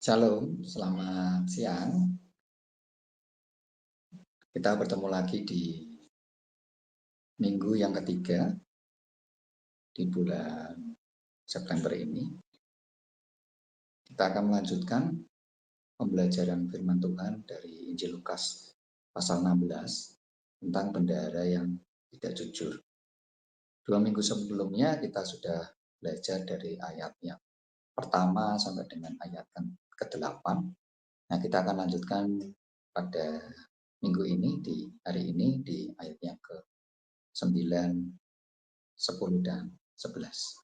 Shalom, selamat siang. Kita bertemu lagi di minggu yang ketiga di bulan September ini. Kita akan melanjutkan pembelajaran firman Tuhan dari Injil Lukas pasal 16 tentang bendahara yang tidak jujur. 2 minggu sebelumnya kita sudah belajar dari ayat yang pertama sampai dengan ayat yang ke-8. Nah, kita akan lanjutkan pada minggu ini, di hari ini, di ayat yang ke-9, 10, dan 11.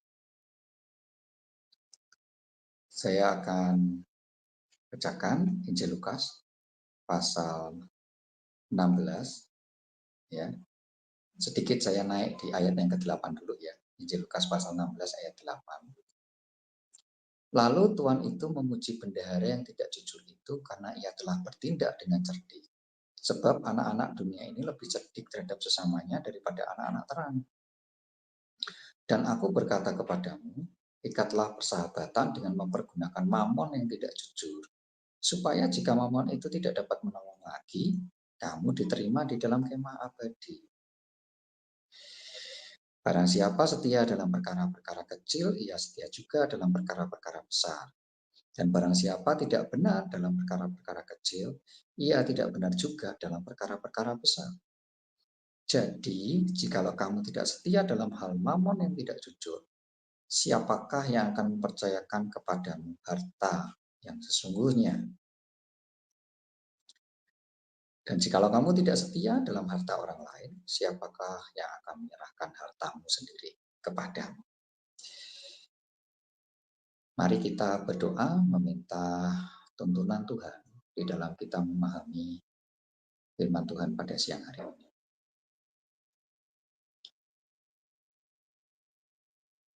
Saya akan bacakan Injil Lukas pasal 16 ya. Sedikit saya naik di ayat yang ke-8 dulu ya. Injil Lukas pasal 16 ayat 8. Lalu Tuhan itu memuji bendahara yang tidak jujur itu karena ia telah bertindak dengan cerdik. Sebab anak-anak dunia ini lebih cerdik terhadap sesamanya daripada anak-anak terang. Dan aku berkata kepadamu, ikatlah persahabatan dengan mempergunakan mamon yang tidak jujur, supaya jika mamon itu tidak dapat menolong lagi, kamu diterima di dalam kemah abadi. Barang siapa setia dalam perkara-perkara kecil, ia setia juga dalam perkara-perkara besar. Dan barang siapa tidak benar dalam perkara-perkara kecil, ia tidak benar juga dalam perkara-perkara besar. Jadi, jikalau kamu tidak setia dalam hal mamon yang tidak jujur, siapakah yang akan mempercayakan kepadamu harta yang sesungguhnya? Dan jikalau kamu tidak setia dalam harta orang lain, siapakah yang akan menyerahkan hartamu sendiri kepadamu? Mari kita berdoa meminta tuntunan Tuhan di dalam kita memahami firman Tuhan pada siang hari ini.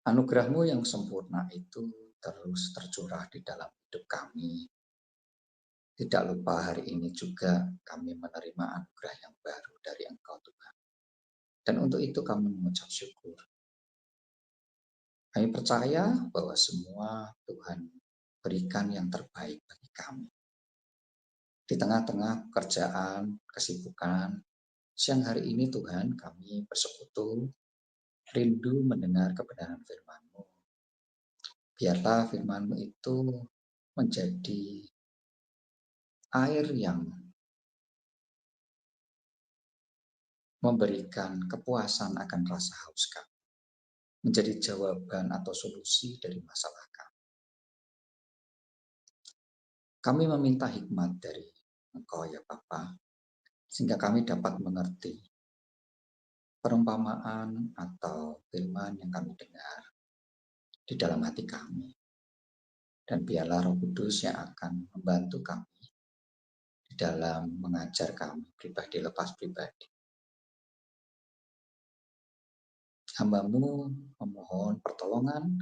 Anugerah-Mu yang sempurna itu terus tercurah di dalam hidup kami. Tidak lupa hari ini juga kami menerima anugerah yang baru dari Engkau Tuhan. Dan untuk itu kami mengucap syukur. Kami percaya bahwa semua Tuhan berikan yang terbaik bagi kami. Di tengah-tengah pekerjaan, kesibukan, siang hari ini Tuhan kami bersekutu, rindu mendengar kebenaran firman-Mu. Biarlah firman-Mu itu menjadi air yang memberikan kepuasan akan rasa haus kami, menjadi jawaban atau solusi dari masalah kami. Kami meminta hikmat dari Engkau ya Bapa, sehingga kami dapat mengerti perumpamaan atau firman yang kami dengar di dalam hati kami. Dan biarlah Roh Kudus yang akan membantu kami di dalam mengajar kami pribadi lepas pribadi. Hamba-Mu memohon pertolongan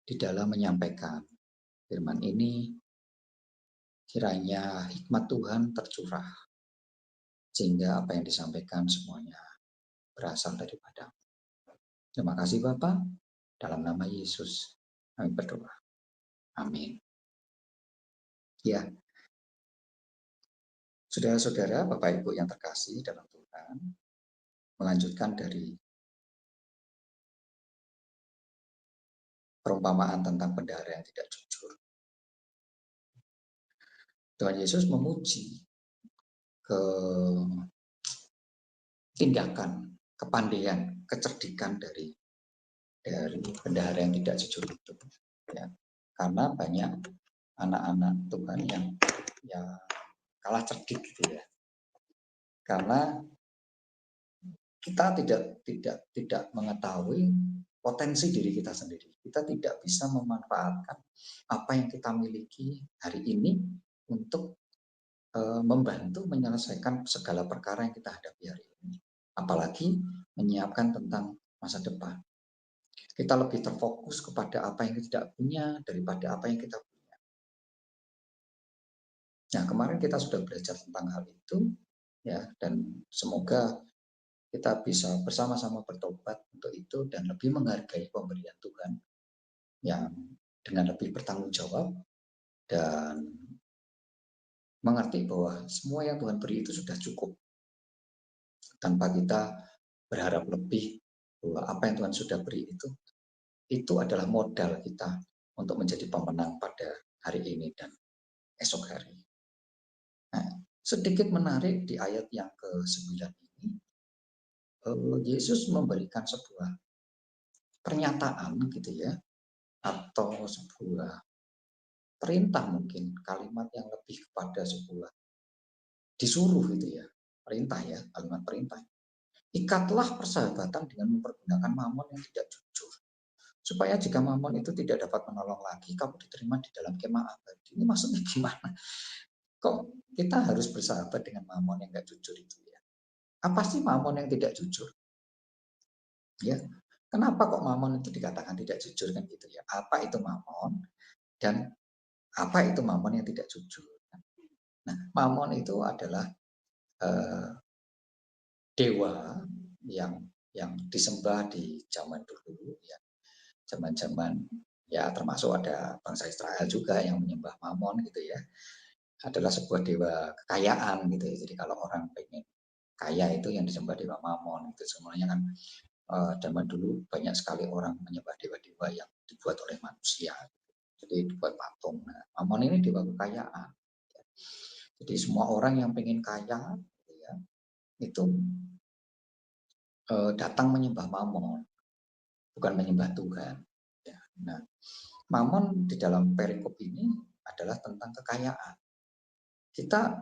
di dalam menyampaikan firman ini, kiranya hikmat Tuhan tercurah, sehingga apa yang disampaikan semuanya berasal daripada. Terima kasih Bapak, dalam nama Yesus kami berdoa. Amin. Ya, saudara-saudara, Bapak Ibu yang terkasih dalam Tuhan, melanjutkan dari perumpamaan tentang bendahara yang tidak jujur. Tuhan Yesus memuji tindakan, kepandaian, kecerdikan dari bendahara yang tidak jujur itu. Ya, karena banyak anak-anak Tuhan yang kalah cerdik gitu ya. Karena kita tidak mengetahui potensi diri kita sendiri. Kita tidak bisa memanfaatkan apa yang kita miliki hari ini untuk membantu menyelesaikan segala perkara yang kita hadapi hari ini. Apalagi menyiapkan tentang masa depan. Kita lebih terfokus kepada apa yang kita tidak punya daripada apa yang kita punya. Nah, kemarin kita sudah belajar tentang hal itu, ya, dan semoga kita bisa bersama-sama bertobat untuk itu dan lebih menghargai pemberian Tuhan yang dengan lebih bertanggung jawab dan mengerti bahwa semua yang Tuhan beri itu sudah cukup, tanpa kita berharap lebih, bahwa apa yang Tuhan sudah beri itu adalah modal kita untuk menjadi pemenang pada hari ini dan esok hari. Nah, sedikit menarik di ayat yang ke-9 ini, Yesus memberikan sebuah pernyataan gitu ya, atau sebuah perintah, mungkin kalimat yang lebih kepada sebuah disuruh gitu ya, perintah ya, kalimat perintah. Ikatlah persahabatan dengan mempergunakan mamon yang tidak jujur, supaya jika mamon itu tidak dapat menolong lagi, kamu diterima di dalam kemah abadi. Ini maksudnya gimana? Kok kita harus bersahabat dengan mamon yang nggak jujur itu ya? Apa sih mamon yang tidak jujur? Ya, kenapa kok mamon itu dikatakan tidak jujur kan gitu ya? Apa itu mamon dan apa itu mamon yang tidak jujur? Nah, mamon itu adalah dewa yang disembah di zaman dulu ya, zaman-zaman ya, termasuk ada bangsa Israel juga yang menyembah mamon gitu ya, adalah sebuah dewa kekayaan gitu ya. Jadi kalau orang pengen kaya itu yang disembah dewa mamon itu semuanya kan. Zaman dulu banyak sekali orang menyembah dewa-dewa yang dibuat oleh manusia, jadi dibuat patung. Nah, mamon ini dewa kekayaan. Jadi semua orang yang pengen kaya gitu ya, itu datang menyembah mamon, bukan menyembah Tuhan. Ya. Nah, mamon di dalam perikop ini adalah tentang kekayaan. Kita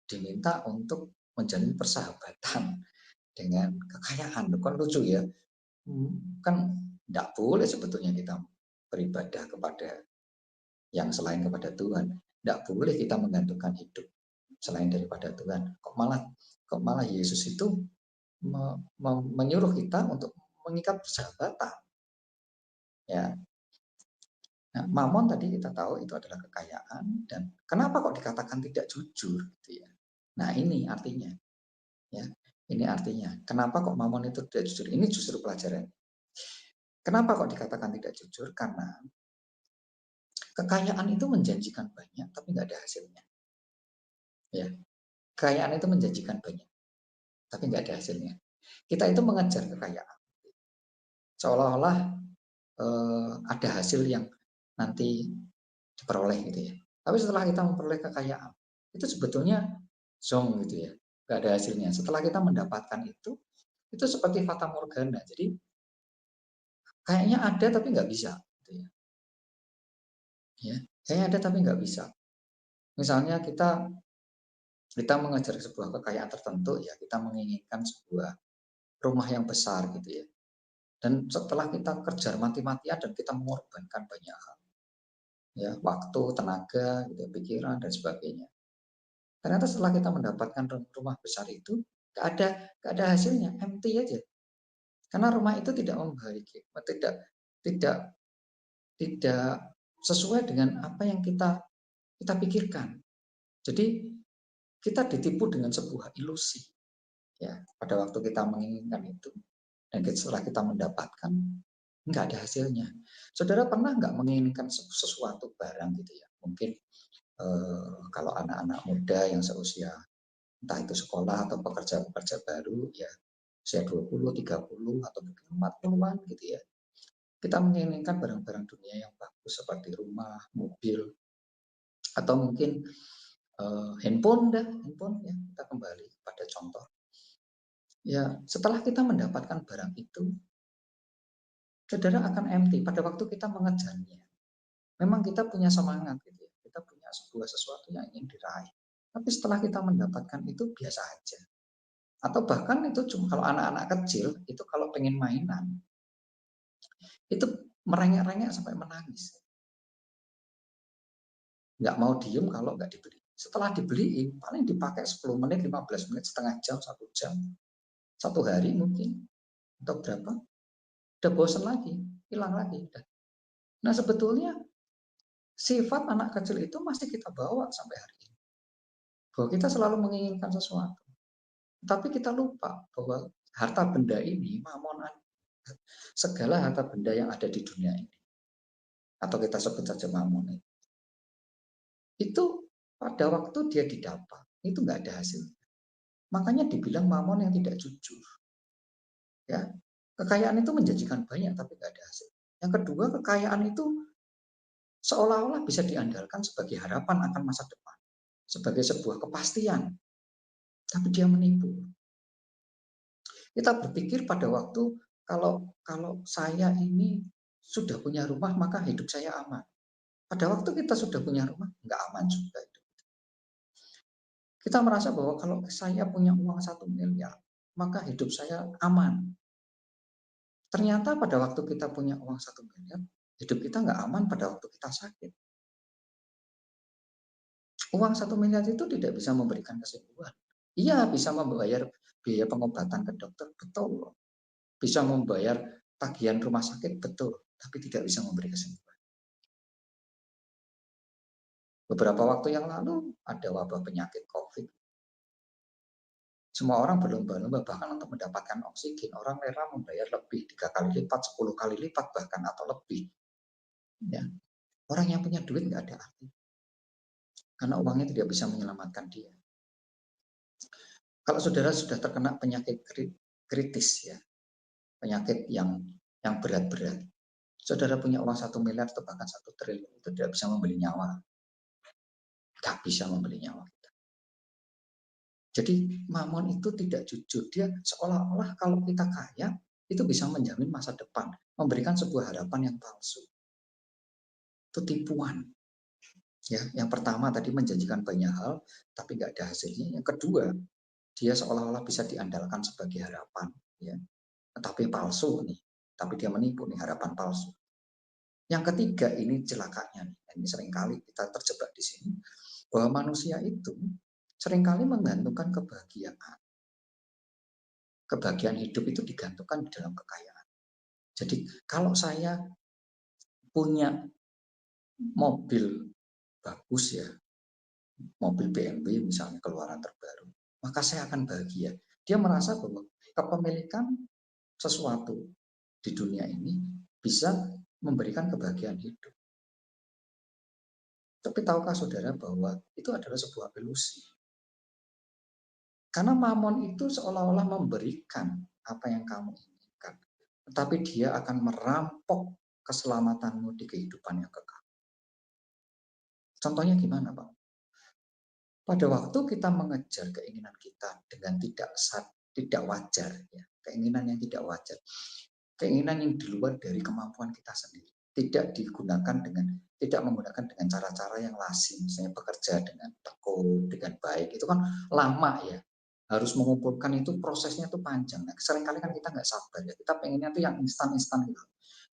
diminta untuk menjalin persahabatan dengan kekayaan. Kan lucu ya. Kan tidak boleh sebetulnya kita beribadah kepada yang selain kepada Tuhan. Tidak boleh kita menggantungkan hidup selain daripada Tuhan. Kok malah Yesus itu menyuruh kita untuk mengikat persahabatan. Ya. Nah, mamon tadi kita tahu itu adalah kekayaan, dan kenapa kok dikatakan tidak jujur gitu ya. Nah, ini artinya ya. Ini artinya kenapa kok mamon itu tidak jujur. Ini justru pelajaran. Kenapa kok dikatakan tidak jujur? Karena kekayaan itu menjanjikan banyak tapi nggak ada hasilnya. Ya, kekayaan itu menjanjikan banyak tapi nggak ada hasilnya. Kita itu mengejar kekayaan seolah-olah ada hasil yang nanti diperoleh gitu ya. Tapi setelah kita memperoleh kekayaan, itu sebetulnya zong gitu ya, nggak ada hasilnya. Setelah kita mendapatkan itu seperti fata morgana. Jadi kayaknya ada tapi nggak bisa. Gitu ya. Ya, kayaknya ada tapi nggak bisa. Misalnya kita mengejar sebuah kekayaan tertentu ya, kita menginginkan sebuah rumah yang besar gitu ya. Dan setelah kita kejar mati-matian dan kita mengorbankan banyak hal, ya, waktu, tenaga, gitu, pikiran dan sebagainya. Ternyata setelah kita mendapatkan rumah besar itu, nggak ada hasilnya, empty aja. Karena rumah itu tidak membaiki, tidak tidak sesuai dengan apa yang kita pikirkan. Jadi kita ditipu dengan sebuah ilusi. Ya, pada waktu kita menginginkan itu, dan setelah kita mendapatkan, nggak ada hasilnya. Saudara pernah nggak menginginkan sesuatu barang gitu ya? Mungkin kalau anak-anak muda yang seusia, entah itu sekolah atau pekerja-pekerja baru ya, usia 20, 30 atau mungkin 40-an gitu ya. Kita menginginkan barang-barang dunia yang bagus seperti rumah, mobil, atau mungkin handphone ya. Kita kembali pada contoh. Ya, setelah kita mendapatkan barang itu, saudara akan empty pada waktu kita mengejarnya. Memang kita punya semangat gitu ya. Kita punya sebuah sesuatu yang ingin diraih. Tapi setelah kita mendapatkan itu biasa aja. Atau bahkan itu cuma kalau anak-anak kecil itu kalau pengen mainan itu merengek-rengek sampai menangis. Nggak mau diem kalau nggak dibeli. Setelah dibeliin paling dipakai 10 menit, 15 menit, setengah jam, 1 jam, 1 hari mungkin, atau berapa, udah bosan lagi, hilang lagi. Nah, sebetulnya sifat anak kecil itu masih kita bawa sampai hari ini. Bahwa kita selalu menginginkan sesuatu. Tapi kita lupa bahwa harta benda ini, mamonan, segala harta benda yang ada di dunia ini, atau kita sebut saja mamon, itu pada waktu dia didapat, itu nggak ada hasil. Makanya dibilang mamon yang tidak jujur. Ya, kekayaan itu menjanjikan banyak tapi nggak ada hasil. Yang kedua, kekayaan itu seolah-olah bisa diandalkan sebagai harapan akan masa depan, sebagai sebuah kepastian, tapi dia menipu. Kita berpikir pada waktu kalau kalau saya ini sudah punya rumah maka hidup saya aman. Pada waktu kita sudah punya rumah nggak aman juga itu. Kita merasa bahwa kalau saya punya uang 1 miliar maka hidup saya aman. Ternyata pada waktu kita punya uang 1 miliar, hidup kita nggak aman pada waktu kita sakit. Uang 1 miliar itu tidak bisa memberikan kesembuhan. Iya, bisa membayar biaya pengobatan ke dokter, betul. Bisa membayar tagihan rumah sakit, betul. Tapi tidak bisa memberi kesembuhan. Beberapa waktu yang lalu ada wabah penyakit COVID. Semua orang berlomba-lomba bahkan untuk mendapatkan oksigen. Orang rela membayar lebih 3 kali lipat, 10 kali lipat bahkan atau lebih. Ya. Orang yang punya duit nggak ada arti. Karena uangnya tidak bisa menyelamatkan dia. Kalau saudara sudah terkena penyakit kritis ya, penyakit yang berat-berat, saudara punya uang 1 miliar atau bahkan 1 triliun itu tidak bisa membeli nyawa, nggak bisa membeli nyawa kita. Jadi mamon itu tidak jujur, dia seolah-olah kalau kita kaya itu bisa menjamin masa depan, memberikan sebuah harapan yang palsu. Itu tipuan. Ya, yang pertama tadi menjanjikan banyak hal, tapi nggak ada hasilnya. Yang kedua, dia seolah-olah bisa diandalkan sebagai harapan, ya, tetapi palsu nih. Tapi dia menipu nih, harapan palsu. Yang ketiga ini celakanya nih, ini seringkali kita terjebak di sini bahwa manusia itu seringkali menggantungkan kebahagiaan. Kebahagiaan hidup itu digantungkan di dalam kekayaan. Jadi kalau saya punya mobil bagus ya, mobil BMW misalnya keluaran terbaru, maka saya akan bahagia. Dia merasa bahwa kepemilikan sesuatu di dunia ini bisa memberikan kebahagiaan hidup. Tapi tahukah saudara bahwa itu adalah sebuah ilusi? Karena mamon itu seolah-olah memberikan apa yang kamu inginkan. Tetapi dia akan merampok keselamatanmu di kehidupan yang kekal. Contohnya gimana, Pak? Pada waktu kita mengejar keinginan kita dengan tidak wajar, ya, keinginan yang tidak wajar, keinginan yang di luar dari kemampuan kita sendiri, tidak menggunakan dengan cara-cara yang lazim, misalnya bekerja dengan tekun, dengan baik, itu kan lama ya, harus mengumpulkan itu prosesnya itu panjang. Nah, seringkali kan kita nggak sabar ya, kita pengennya tuh yang instan-instan gitu.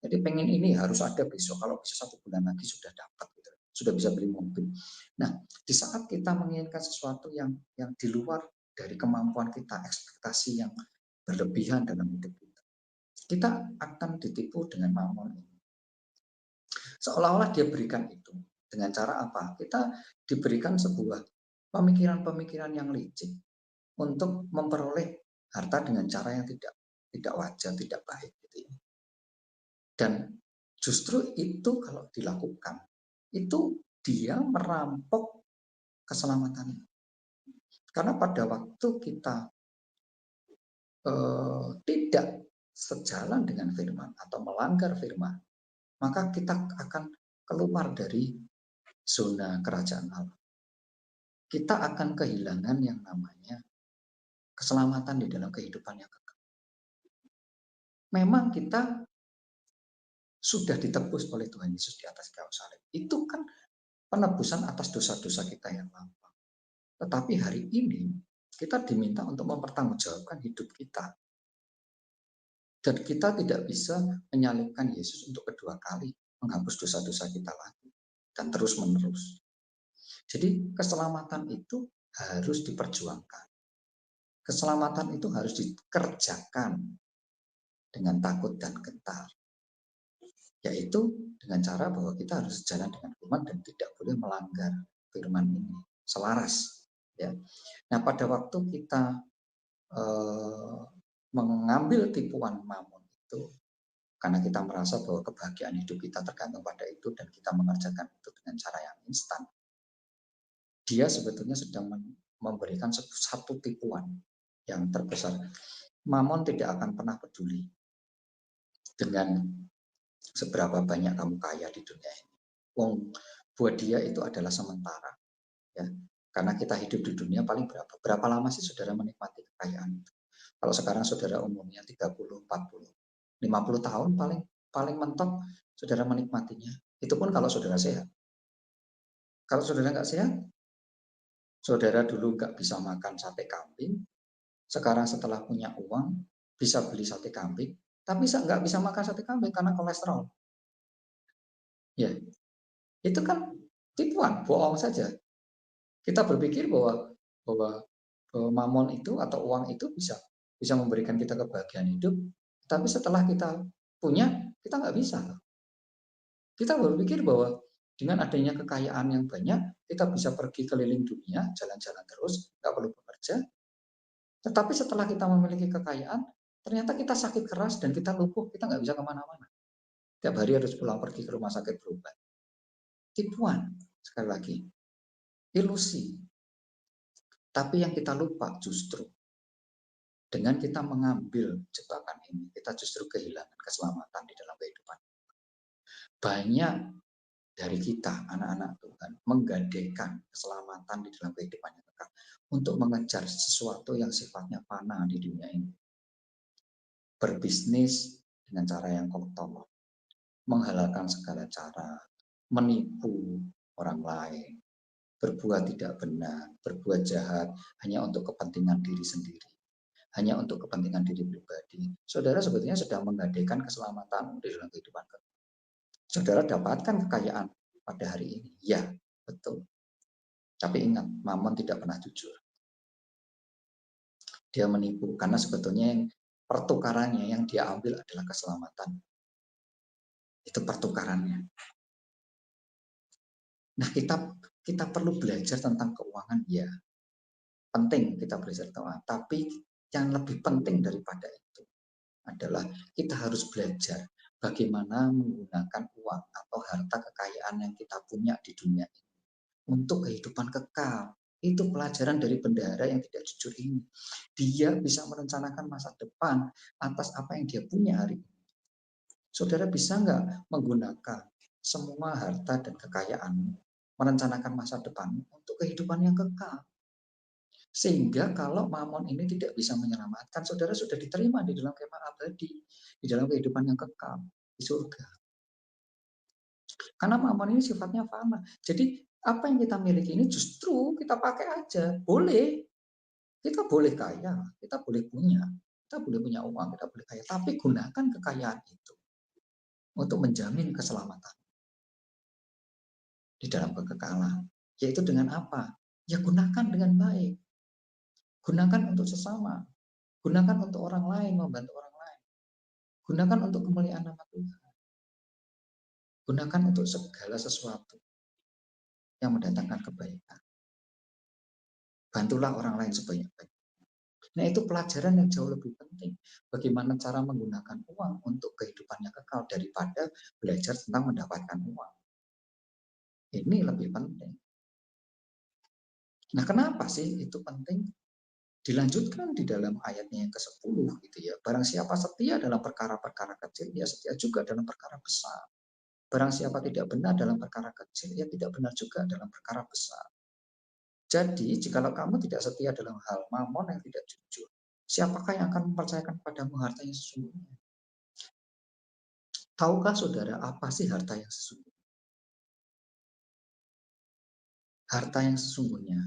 Jadi pengen ini harus ada besok, kalau bisa 1 bulan lagi sudah dapat gitu, sudah bisa beli mobil. Nah, di saat kita menginginkan sesuatu yang di luar dari kemampuan kita, ekspektasi yang berlebihan dalam hidup kita akan ditipu dengan mamon ini. Seolah-olah dia berikan itu dengan cara apa? Kita diberikan sebuah pemikiran-pemikiran yang licik untuk memperoleh harta dengan cara yang tidak wajar, tidak baik gitu ya. Dan justru itu kalau dilakukan, itu dia merampok keselamatan. Karena pada waktu kita tidak sejalan dengan firman atau melanggar firman, maka kita akan keluar dari zona kerajaan Allah. Kita akan kehilangan yang namanya keselamatan di dalam kehidupan yang kekal. Memang kita sudah ditebus oleh Tuhan Yesus di atas kayu salib. Itu kan penebusan atas dosa-dosa kita yang lampau. Tetapi hari ini kita diminta untuk mempertanggungjawabkan hidup kita. Dan kita tidak bisa menyalibkan Yesus untuk kedua kali, menghapus dosa-dosa kita lagi. Dan terus-menerus. Jadi keselamatan itu harus diperjuangkan. Keselamatan itu harus dikerjakan dengan takut dan gentar. Yaitu dengan cara bahwa kita harus jalan dengan firman dan tidak boleh melanggar firman ini. Selaras. Ya. Nah pada waktu kita mengambil tipuan mamon itu, karena kita merasa bahwa kebahagiaan hidup kita tergantung pada itu dan kita mengerjakan itu dengan cara yang instan, dia sebetulnya sedang memberikan satu tipuan yang terbesar. Mamon tidak akan pernah peduli dengan seberapa banyak kamu kaya di dunia ini. Wong, buat dia itu adalah sementara. Ya. Karena kita hidup di dunia paling berapa lama sih saudara menikmati kekayaan? Kalau sekarang saudara umumnya 30, 40, 50 tahun paling paling mentok saudara menikmatinya. Itu pun kalau saudara sehat. Kalau saudara nggak sehat, saudara dulu nggak bisa makan sate kambing, sekarang setelah punya uang bisa beli sate kambing, tapi nggak bisa makan sate kambing karena kolesterol. Ya, itu kan tipuan, bohong saja. Kita berpikir bahwa mamon itu atau uang itu bisa memberikan kita kebahagiaan hidup, tapi setelah kita punya, kita nggak bisa. Kita berpikir bahwa dengan adanya kekayaan yang banyak, kita bisa pergi keliling dunia, jalan-jalan terus, nggak perlu bekerja. Tetapi setelah kita memiliki kekayaan, ternyata kita sakit keras dan kita lumpuh, kita nggak bisa kemana-mana. Tiap hari harus pulang pergi ke rumah sakit berobat. Tipuan, sekali lagi, ilusi. Tapi yang kita lupa justru dengan kita mengambil jebakan ini, kita justru kehilangan keselamatan di dalam kehidupan. Banyak dari kita, anak-anak Tuhan, menggadaikan keselamatan di dalam kehidupan yang kekal untuk mengejar sesuatu yang sifatnya fana di dunia ini. Berbisnis dengan cara yang kotor, menghalalkan segala cara, menipu orang lain, berbuat tidak benar, berbuat jahat hanya untuk kepentingan diri sendiri, hanya untuk kepentingan diri pribadi. Saudara sebetulnya sedang menggadaikan keselamatan di dalam kehidupan. Saudara dapatkan kekayaan pada hari ini, ya, betul. Tapi ingat, Mamon tidak pernah jujur. Dia menipu, karena sebetulnya yang pertukarannya yang dia ambil adalah keselamatan. Itu pertukarannya. Nah, kita perlu belajar tentang keuangan, ya. Penting kita belajar keuangan, tapi yang lebih penting daripada itu adalah kita harus belajar bagaimana menggunakan uang atau harta kekayaan yang kita punya di dunia ini untuk kehidupan kekal. Itu pelajaran dari bendahara yang tidak jujur ini. Dia bisa merencanakan masa depan atas apa yang dia punya hari ini. Saudara bisa nggak menggunakan semua harta dan kekayaan merencanakan masa depan untuk kehidupan yang kekal? Sehingga kalau mamon ini tidak bisa menyelamatkan, saudara sudah diterima di dalam kemah abadi, di dalam kehidupan yang kekal, di surga. Karena mamon ini sifatnya fana. Jadi apa yang kita miliki ini justru kita pakai aja. Boleh. Kita boleh kaya, kita boleh punya. Kita boleh punya uang, kita boleh kaya. Tapi gunakan kekayaan itu untuk menjamin keselamatan di dalam kekekalan. Yaitu dengan apa? Ya gunakan dengan baik. Gunakan untuk sesama. Gunakan untuk orang lain, membantu orang lain. Gunakan untuk kemuliaan nama Tuhan. Gunakan untuk segala sesuatu yang mendatangkan kebaikan. Bantulah orang lain sebanyak-banyaknya. Nah, itu pelajaran yang jauh lebih penting. Bagaimana cara menggunakan uang untuk kehidupan yang kekal daripada belajar tentang mendapatkan uang. Ini lebih penting. Nah, kenapa sih itu penting? Dilanjutkan di dalam ayatnya yang ke-10 gitu ya. Barang siapa setia dalam perkara-perkara kecil, dia setia juga dalam perkara besar. Barang siapa tidak benar dalam perkara kecil, ia tidak benar juga dalam perkara besar. Jadi, jikalau kamu tidak setia dalam hal mamon yang tidak jujur, siapakah yang akan mempercayakan padamu harta yang sesungguhnya? Tahukah saudara apa sih harta yang sesungguhnya? Harta yang sesungguhnya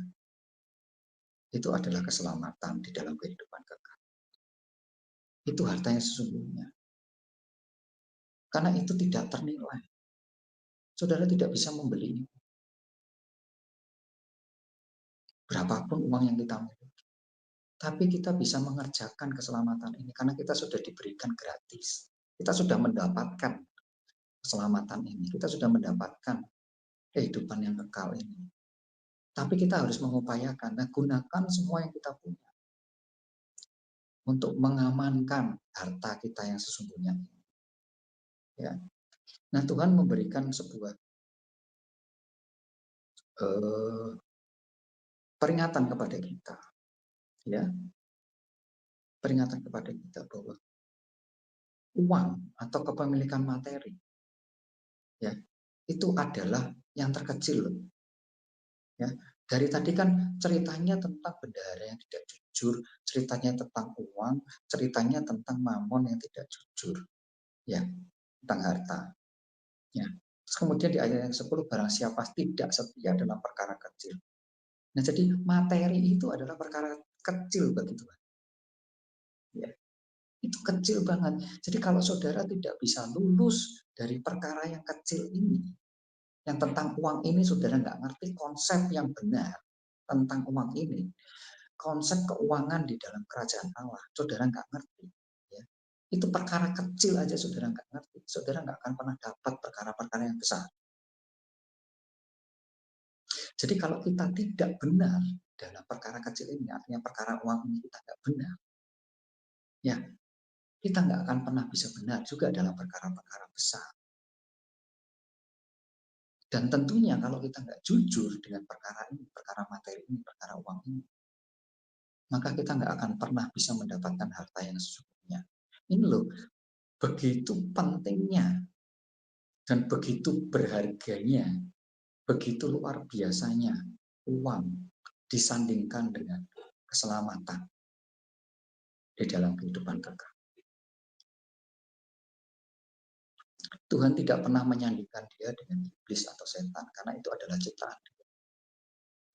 itu adalah keselamatan di dalam kehidupan kekal. Itu harta yang sesungguhnya. Karena itu tidak ternilai. Saudara tidak bisa membelinya. Berapapun uang yang kita miliki. Tapi kita bisa mengerjakan keselamatan ini karena kita sudah diberikan gratis. Kita sudah mendapatkan keselamatan ini. Kita sudah mendapatkan kehidupan yang kekal ini. Tapi kita harus mengupayakan dan gunakan semua yang kita punya untuk mengamankan harta kita yang sesungguhnya ini. Ya. Nah, Tuhan memberikan sebuah peringatan kepada kita, ya, peringatan kepada kita bahwa uang atau kepemilikan materi, ya, itu adalah yang terkecil, loh. Ya, dari tadi kan ceritanya tentang bendahara yang tidak jujur, ceritanya tentang uang, ceritanya tentang mamon yang tidak jujur, ya, tentang harta. Ya. Terus kemudian di ayat yang 10, barang siapa tidak setia dalam perkara kecil. Nah, jadi materi itu adalah perkara kecil bagi Tuhan. Ya, itu kecil banget. Jadi kalau saudara tidak bisa lulus dari perkara yang kecil ini, yang tentang uang ini saudara nggak ngerti konsep yang benar tentang uang ini, konsep keuangan di dalam kerajaan Allah, saudara nggak ngerti. Ya. Itu perkara kecil aja saudara nggak ngerti, saudara nggak akan pernah dapat perkara-perkara yang besar. Jadi kalau kita tidak benar dalam perkara kecil ini, artinya perkara uang ini kita nggak benar, ya kita nggak akan pernah bisa benar juga dalam perkara-perkara besar. Dan tentunya kalau kita nggak jujur dengan perkara ini, perkara materi ini, perkara uang ini, maka kita nggak akan pernah bisa mendapatkan harta yang sesungguhnya. Ini loh, begitu pentingnya dan begitu berharganya, begitu luar biasanya uang disandingkan dengan keselamatan di dalam kehidupan kekal. Tuhan tidak pernah menyandingkan dia dengan iblis atau setan, karena itu adalah ciptaan.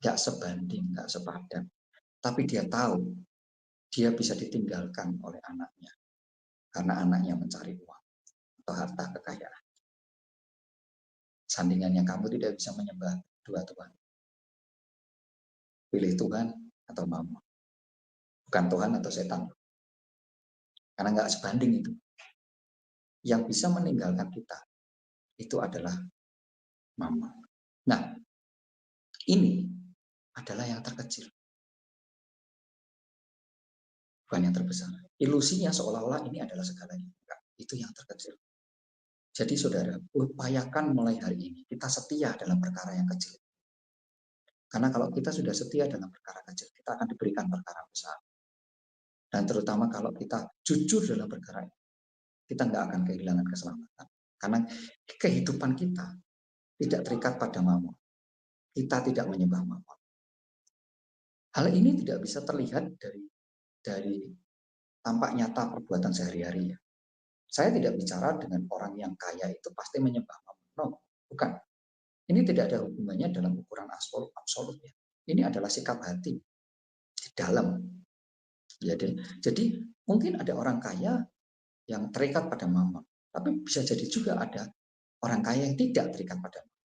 Gak sebanding, gak sepadan. Tapi dia tahu, dia bisa ditinggalkan oleh anaknya, karena anaknya mencari uang atau harta kekayaan. Sandingannya kamu tidak bisa menyembah dua Tuhan. Pilih Tuhan atau Mammon. Bukan Tuhan atau setan. Karena nggak sebanding itu. Yang bisa meninggalkan kita, itu adalah Mammon. Nah, ini adalah yang terkecil. Bukan yang terbesar. Ilusinya seolah-olah ini adalah segalanya. Enggak, itu yang terkecil. Jadi saudara, upayakan mulai hari ini kita setia dalam perkara yang kecil. Karena kalau kita sudah setia dalam perkara kecil, kita akan diberikan perkara besar. Dan terutama kalau kita jujur dalam perkara ini, kita nggak akan kehilangan keselamatan. Karena kehidupan kita tidak terikat pada mamon. Kita tidak menyembah mamon. Hal ini tidak bisa terlihat dari tampak nyata perbuatan sehari-hari. Saya tidak bicara dengan orang yang kaya itu pasti menyembah mamon. No, bukan. Ini tidak ada hubungannya dalam ukuran absolut. Ya. Ini adalah sikap hati di dalam. Jadi mungkin ada orang kaya yang terikat pada mamon, tapi bisa jadi juga ada orang kaya yang tidak terikat pada mamon.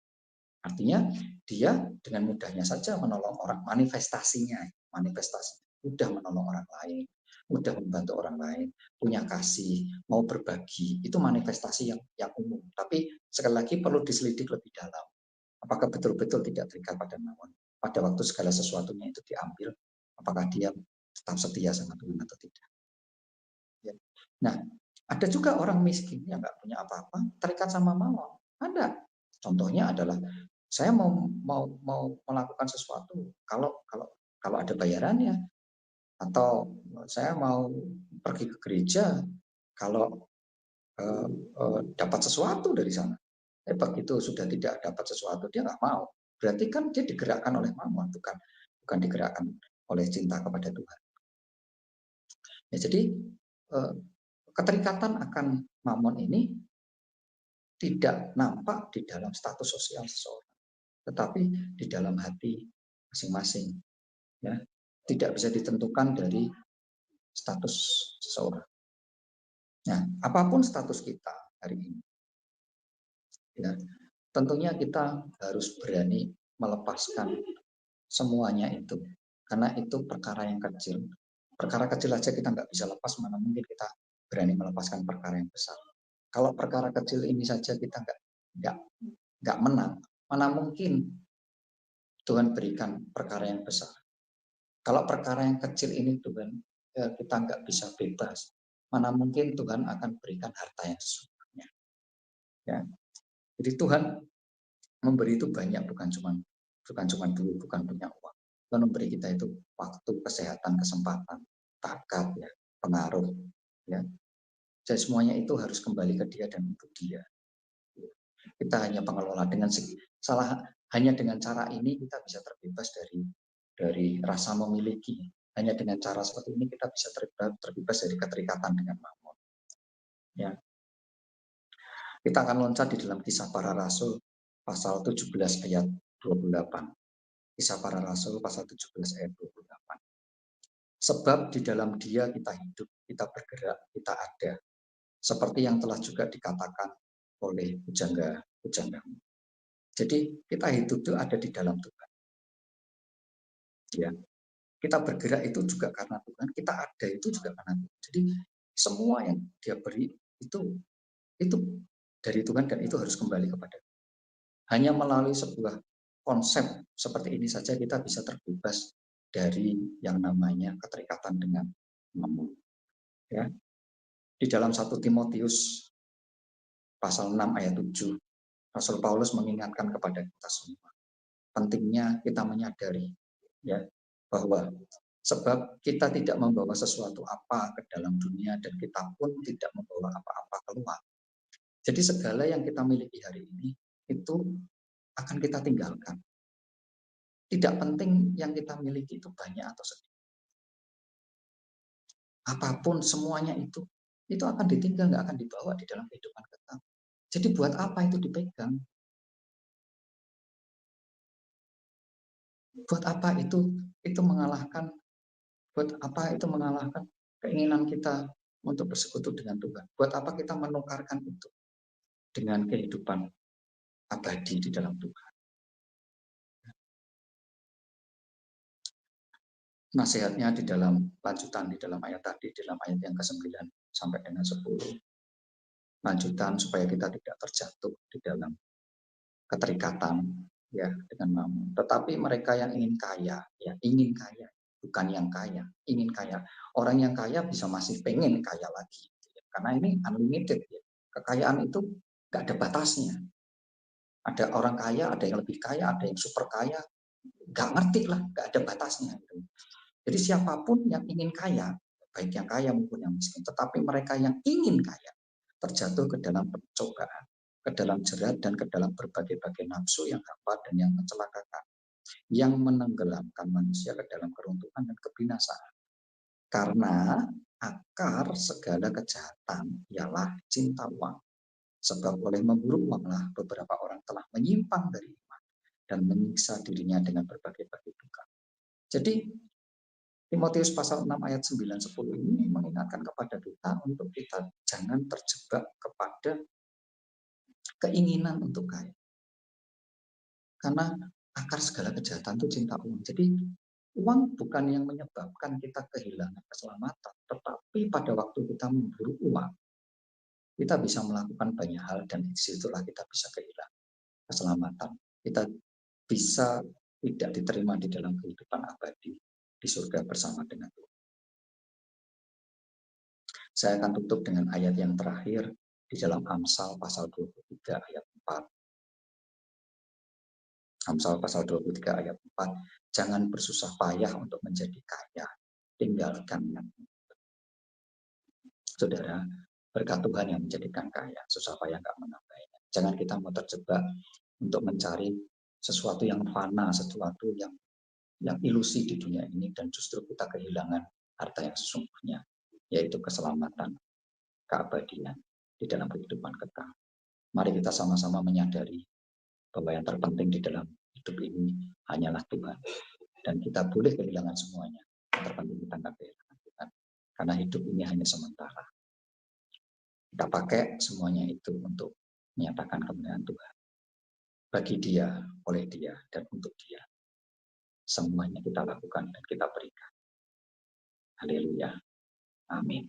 Artinya dia dengan mudahnya saja menolong orang, manifestasi, mudah menolong orang lain, mudah membantu orang lain, punya kasih, mau berbagi, itu manifestasi yang umum. Tapi sekali lagi perlu diselidik lebih dalam. Apakah betul-betul tidak terikat pada mamon? Pada waktu segala sesuatunya itu diambil, apakah dia tetap setia sama Tuhan atau tidak? Ya. Nah, ada juga orang miskin yang nggak punya apa-apa, terikat sama mamon. Ada. Contohnya adalah saya mau melakukan sesuatu, kalau ada bayarannya, atau saya mau pergi ke gereja kalau dapat sesuatu dari sana. Begitu sudah tidak dapat sesuatu dia nggak mau. Berarti kan dia digerakkan oleh mamon, bukan digerakkan oleh cinta kepada Tuhan. Ya, jadi keterikatan akan mamon ini tidak nampak di dalam status sosial seseorang, tetapi di dalam hati masing-masing. Ya, tidak bisa ditentukan dari status seseorang. Nah, apapun status kita hari ini, ya, tentunya kita harus berani melepaskan semuanya itu, karena itu perkara yang kecil. Perkara kecil aja kita nggak bisa lepas, mana mungkin kita berani melepaskan perkara yang besar. Kalau perkara kecil ini saja kita nggak nggak menang, mana mungkin Tuhan berikan perkara yang besar. Kalau perkara yang kecil ini Tuhan kita nggak bisa bebas, mana mungkin Tuhan akan berikan harta yang sesungguhnya. Ya. Jadi Tuhan memberi itu banyak, bukan cuma duit, bukan punya uang. Tuhan memberi kita itu waktu, kesehatan, kesempatan, bakat, ya, pengaruh, ya. Jadi semuanya itu harus kembali ke Dia dan untuk Dia. Kita hanya pengelola hanya dengan cara ini kita bisa terbebas dari rasa memiliki. Hanya dengan cara seperti ini kita bisa terbebas dari keterikatan dengan Mammon. Ya. Kita akan loncat di dalam Kisah Para Rasul pasal 17 ayat 28. Kisah Para Rasul pasal 17 ayat 28. Sebab di dalam Dia kita hidup, kita bergerak, kita ada. Seperti yang telah juga dikatakan oleh pujangga-pujanggamu. Jadi kita hidup itu ada di dalam Tuhan. Ya, kita bergerak itu juga karena Tuhan, kita ada itu juga karena Tuhan. Jadi semua yang Dia beri itu dari Tuhan dan itu harus kembali kepada Tuhan. Hanya melalui sebuah konsep seperti ini saja kita bisa terbebas dari yang namanya keterikatan dengan Mammon. Ya. Di dalam 1 Timotius pasal 6 ayat 7, Rasul Paulus mengingatkan kepada kita semua pentingnya kita menyadari, ya, bahwa sebab kita tidak membawa sesuatu apa ke dalam dunia dan kita pun tidak membawa apa-apa keluar. Jadi segala yang kita miliki hari ini itu akan kita tinggalkan. Tidak penting yang kita miliki itu banyak atau sedikit. Apapun semuanya itu akan ditinggal, nggak akan dibawa di dalam kehidupan kita. Jadi buat apa itu dipegang? Buat apa itu mengalahkan? Buat apa itu mengalahkan keinginan kita untuk bersekutu dengan Tuhan? Buat apa kita menukarkan itu dengan kehidupan abadi di dalam Tuhan? Nasihatnya di dalam lanjutan di dalam ayat tadi, di dalam ayat yang ke-9 sampai dengan 10. Lanjutan supaya kita tidak terjatuh di dalam keterikatan, ya, dengan Mammon. Tetapi mereka yang ingin kaya, ya, ingin kaya, bukan yang kaya, ingin kaya. Orang yang kaya bisa masih pengen kaya lagi, karena ini unlimited, ya. Kekayaan itu nggak ada batasnya. Ada orang kaya, ada yang lebih kaya, ada yang super kaya, nggak ngerti lah, nggak ada batasnya. Jadi siapapun yang ingin kaya, baik yang kaya maupun yang miskin, tetapi mereka yang ingin kaya terjatuh ke dalam pencobaan, ke dalam jerat dan ke dalam berbagai-bagai nafsu yang hampa dan yang mencelakakan, yang menenggelamkan manusia ke dalam keruntuhan dan kebinasaan. Karena akar segala kejahatan ialah cinta uang. Sebab oleh memburu uanglah beberapa orang telah menyimpang dari iman dan menyiksa dirinya dengan berbagai-bagai duka. Jadi Timotius pasal 6 ayat 9-10 ini mengingatkan kepada kita untuk kita jangan terjebak kepada keinginan untuk kaya. Karena akar segala kejahatan itu cinta uang. Jadi uang bukan yang menyebabkan kita kehilangan keselamatan, tetapi pada waktu kita memburu uang, kita bisa melakukan banyak hal dan disitulah kita bisa kehilangan keselamatan. Kita bisa tidak diterima di dalam kehidupan abadi di surga bersama dengan Tuhan. Saya akan tutup dengan ayat yang terakhir di dalam Amsal pasal 23 ayat 4. Amsal pasal 23 ayat 4. Jangan bersusah payah untuk menjadi kaya. Tinggalkan yang. Saudara, berkat Tuhan yang menjadikan kaya. Susah payah nggak menambahnya. Jangan kita mau terjebak untuk mencari sesuatu yang fana, sesuatu yang ilusi di dunia ini dan justru kita kehilangan harta yang sesungguhnya, yaitu keselamatan, keabadian di dalam kehidupan kekal. Mari kita sama-sama menyadari bahwa yang terpenting di dalam hidup ini hanyalah Tuhan. Dan kita boleh kehilangan semuanya. Yang terpenting kita nggak kehilangan Tuhan. Karena hidup ini hanya sementara. Kita pakai semuanya itu untuk menyatakan kebenaran Tuhan. Bagi Dia, oleh Dia, dan untuk Dia. Semuanya kita lakukan dan kita berikan. Haleluya. Amin.